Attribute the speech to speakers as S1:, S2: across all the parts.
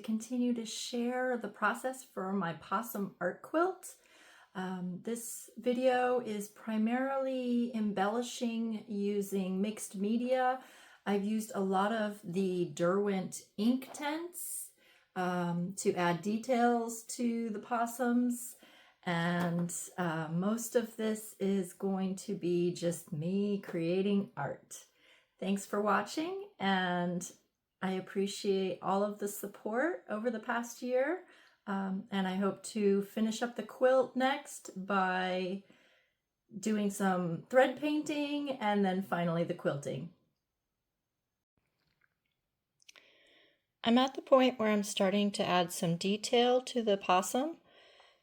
S1: continue to share the process for my possum art quilt. This video is primarily embellishing using mixed media. I've used a lot of the Derwent Inktense to add details to the possums, and most of this is going to be just me creating art. Thanks for watching, and I appreciate all of the support over the past year, and I hope to finish up the quilt next by doing some thread painting and then finally the quilting. I'm at the point where I'm starting to add some detail to the possum.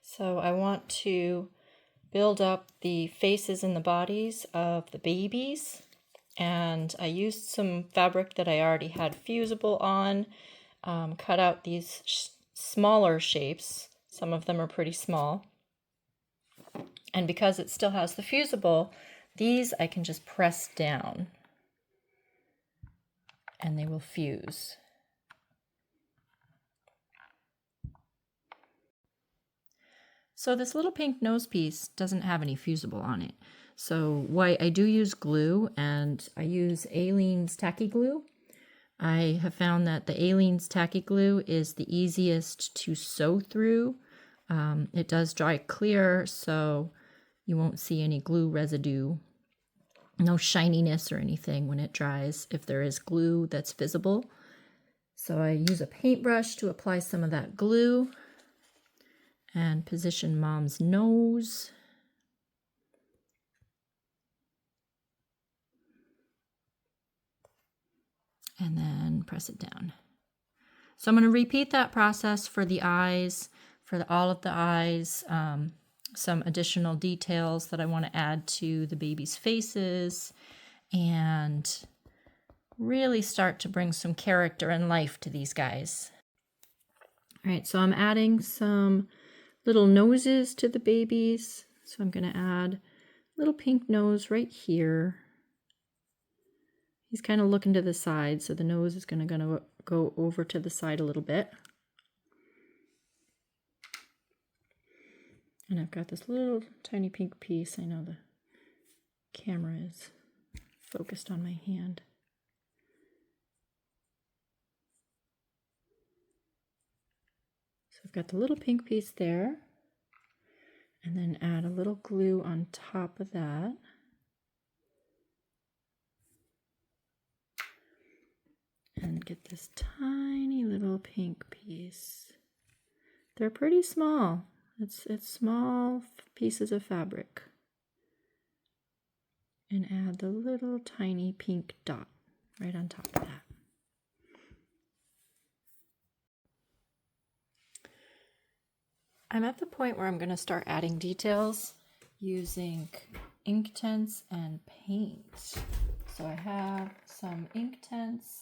S1: So I want to build up the faces and the bodies of the babies. And I used some fabric that I already had fusible on, cut out these smaller shapes. Some of them are pretty small. And because it still has the fusible, these I can just press down and they will fuse. So this little pink nose piece doesn't have any fusible on it. So I do use glue, and I use Aleene's tacky glue. I have found that the Aleene's tacky glue is the easiest to sew through. It does dry clear, so you won't see any glue residue. No shininess or anything when it dries if there is glue that's visible. So I use a paintbrush to apply some of that glue and position Mom's nose. And then press it down. So I'm going to repeat that process for the eyes, for all of the eyes, some additional details that I want to add to the baby's faces, and really start to bring some character and life to these guys. All right, so I'm adding some little noses to the babies. So I'm going to add a little pink nose right here. He's kind of looking to the side, so the nose is going to go over to the side a little bit. And I've got this little tiny pink piece. I know the camera is focused on my hand. So I've got the little pink piece there, and then add a little glue on top of that. And get this tiny little pink piece. They're pretty small. It's small pieces of fabric. And add the little tiny pink dot right on top of that. I'm at the point where I'm going to start adding details using Inktense and paint. So I have some Inktense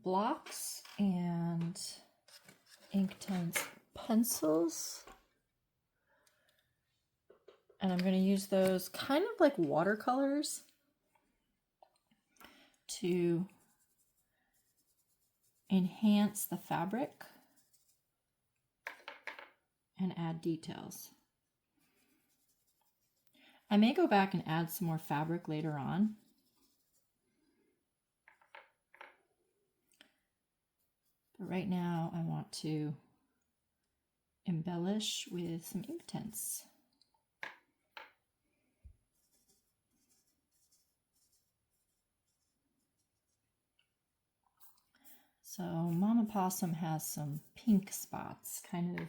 S1: blocks and Inktense pencils, and I'm going to use those kind of like watercolors to enhance the fabric and add details. I may go back and add some more fabric later on. But right now I want to embellish with some Inktense. So Mama Possum has some pink spots, kind of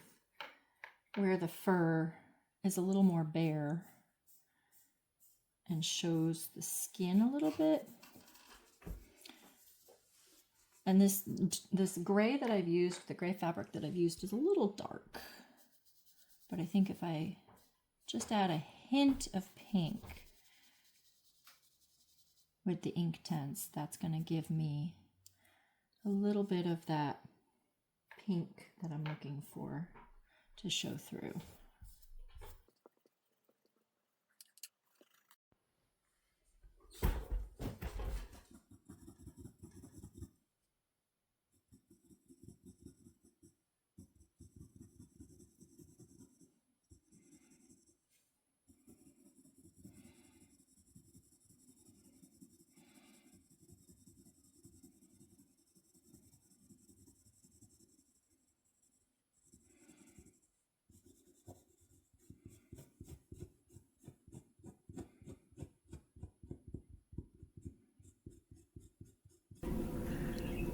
S1: where the fur is a little more bare and shows the skin a little bit. And this gray that I've used, the gray fabric that I've used, is a little dark. But I think if I just add a hint of pink with the Inktense, that's going to give me a little bit of that pink that I'm looking for to show through.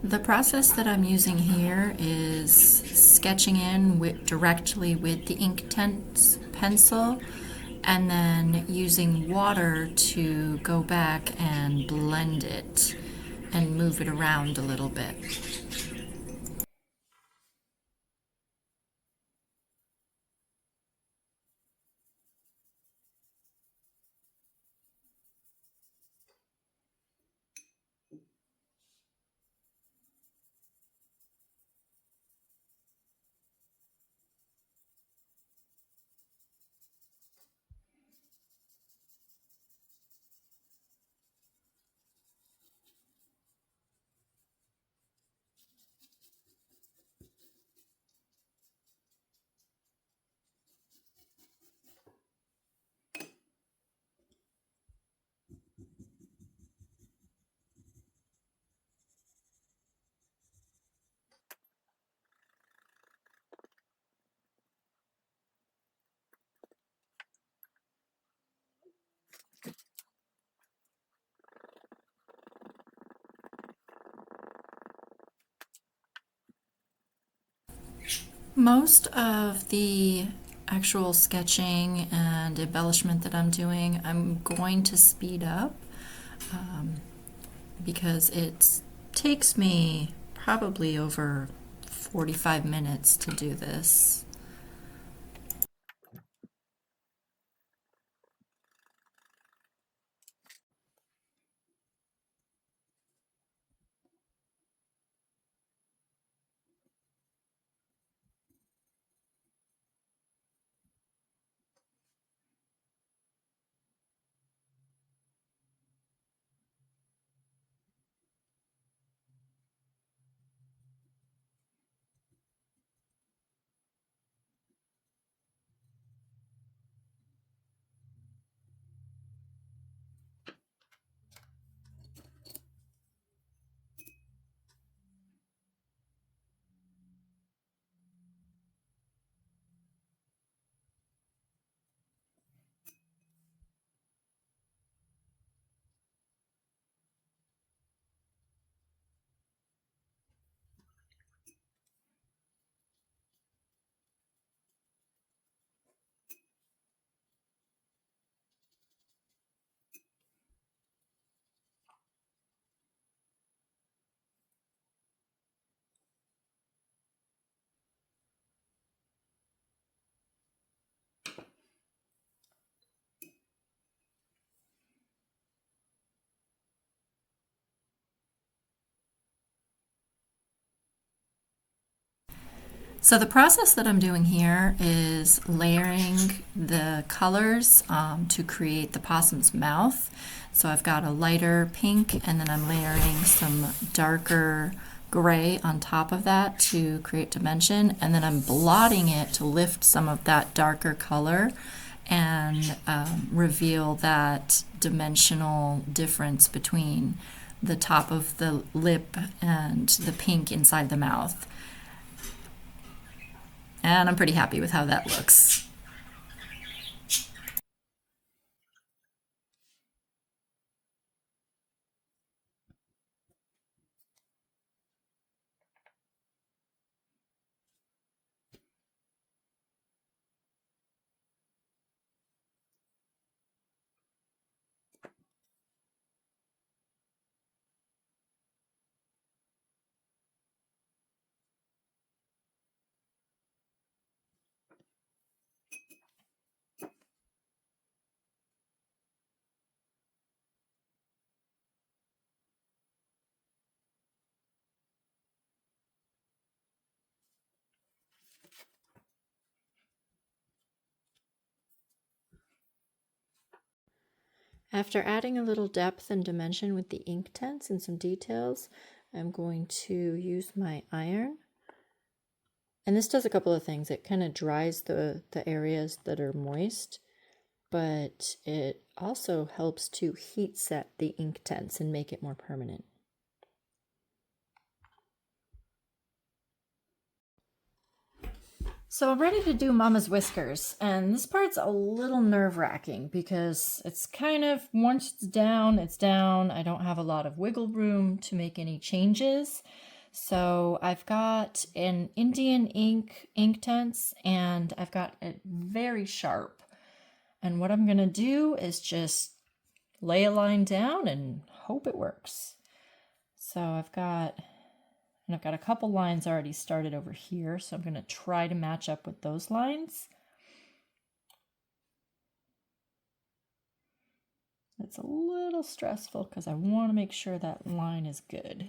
S1: The process that I'm using here is sketching in directly with the Inktense pencil and then using water to go back and blend it and move it around a little bit. Most of the actual sketching and embellishment that I'm doing, I'm going to speed up because it takes me probably over 45 minutes to do this. So the process that I'm doing here is layering the colors to create the possum's mouth. So I've got a lighter pink and then I'm layering some darker gray on top of that to create dimension, and then I'm blotting it to lift some of that darker color and reveal that dimensional difference between the top of the lip and the pink inside the mouth. And I'm pretty happy with how that looks. After adding a little depth and dimension with the Inktense and some details, I'm going to use my iron. And this does a couple of things. It kind of dries the areas that are moist, but it also helps to heat set the Inktense and make it more permanent. So I'm ready to do Mama's whiskers, and this part's a little nerve-wracking because it's kind of, once it's down, it's down. I don't have a lot of wiggle room to make any changes. So I've got an Indian ink Inktense, and I've got it very sharp. And what I'm going to do is just lay a line down and hope it works. So I've got a couple lines already started over here, so I'm going to try to match up with those lines. It's a little stressful because I want to make sure that line is good.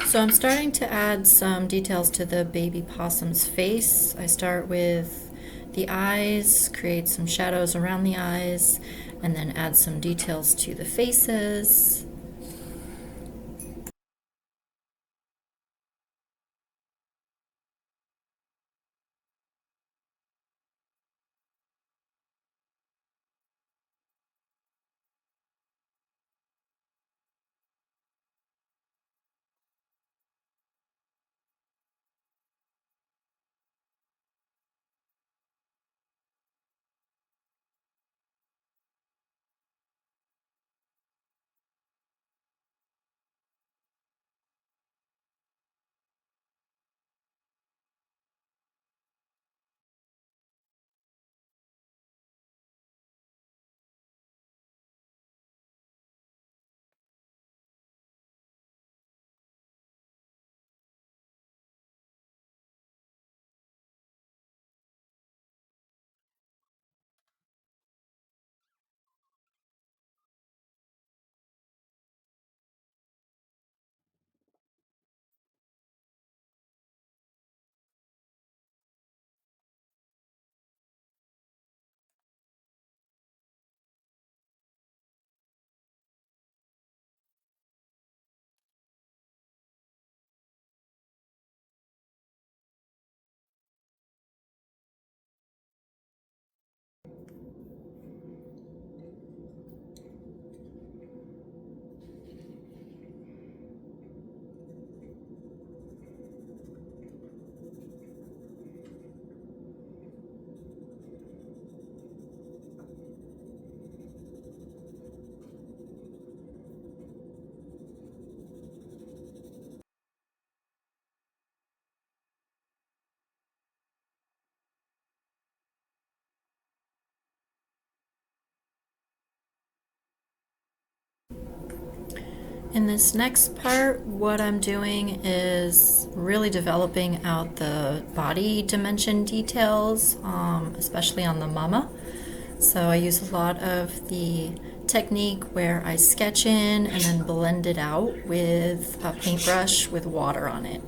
S1: So I'm starting to add some details to the baby possum's face. I start with the eyes, create some shadows around the eyes, and then add some details to the faces. In this next part, what I'm doing is really developing out the body dimension details, especially on the mama. So I use a lot of the technique where I sketch in and then blend it out with a paintbrush with water on it.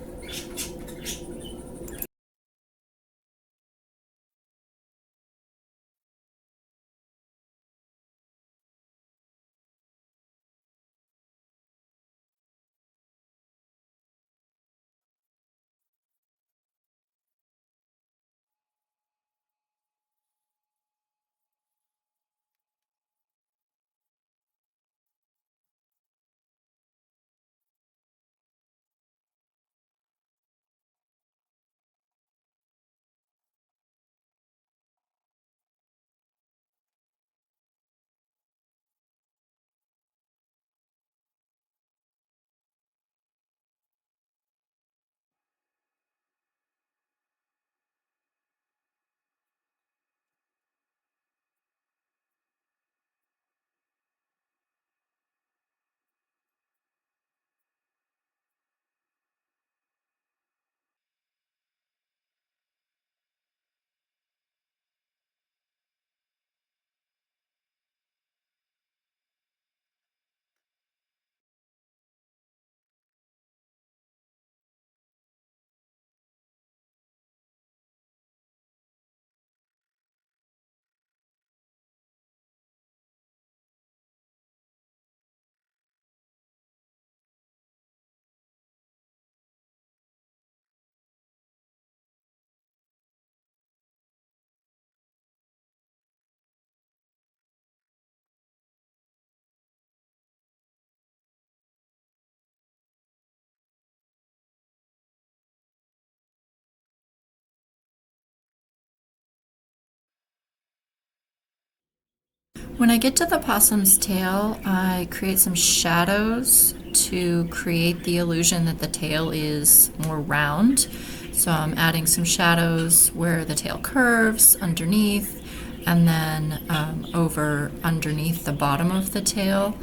S1: When I get to the possum's tail, I create some shadows to create the illusion that the tail is more round. So I'm adding some shadows where the tail curves underneath, and then over underneath the bottom of the tail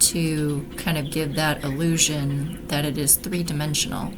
S1: to kind of give that illusion that it is three-dimensional.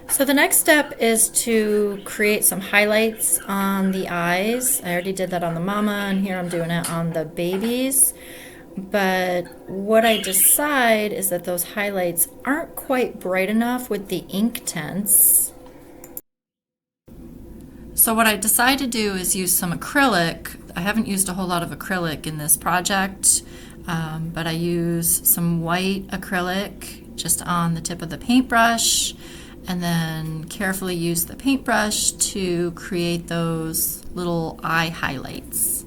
S1: So the next step is to create some highlights on the eyes. I already did that on the mama, and here I'm doing it on the babies. But what I decide is that those highlights aren't quite bright enough with the Inktense. So what I decide to do is use some acrylic. I haven't used a whole lot of acrylic in this project, but I use some white acrylic just on the tip of the paintbrush, and then carefully use the paintbrush to create those little eye highlights.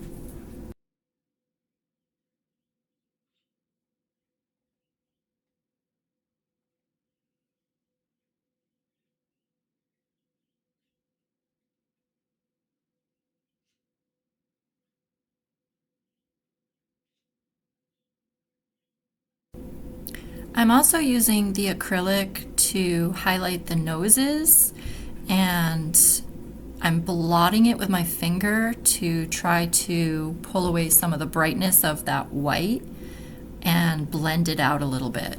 S1: I'm also using the acrylic to highlight the noses, and I'm blotting it with my finger to try to pull away some of the brightness of that white and blend it out a little bit.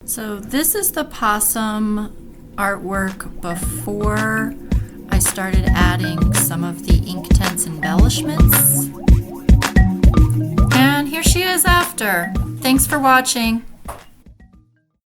S1: So this is the possum artwork before I started adding some of the Inktense embellishments. And here she is after. Thanks for watching.